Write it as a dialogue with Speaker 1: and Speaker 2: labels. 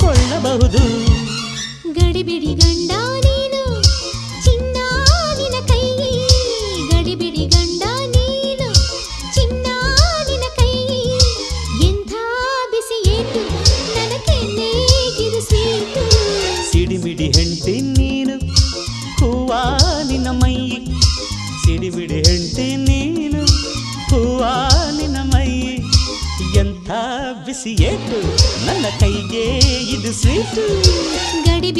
Speaker 1: ಹಂಚಿಕೊಳ್ಳಬಹುದು.
Speaker 2: ಗಡಿಬಿಡಿ ಗಂಡ ನೀನು ಚಿನ್ನ ನಿನ ಕೈ, ಗಡಿಬಿಡಿ ಗಂಡ ನೀನು ಚಿನ್ನ ನಿನ ಕೈ. ಎಂಥ ಬಿಸಿ ಏಟು ನನ್ನ ಕೆನ್ನೆಗಿದು ಸ್ವೀಟು.
Speaker 1: ಸಿಡಿಮಿಡಿ ಹೆಂಡತಿ ನೀನು ಹೂವ ನಿನ್ನ ಮೈ, ಸಿಡಿಮಿಡಿ ಹೆಂಡತಿ ನೀನು ಹೂವ ನಿನ್ನ ಮೈ. ಎಂಥ ಬಿಸಿ ಏಟು ನನ್ನ ಕೈಗೆ ಇದು ಸ್ವೀಟು.
Speaker 2: ಗಡಿಬಿಡಿ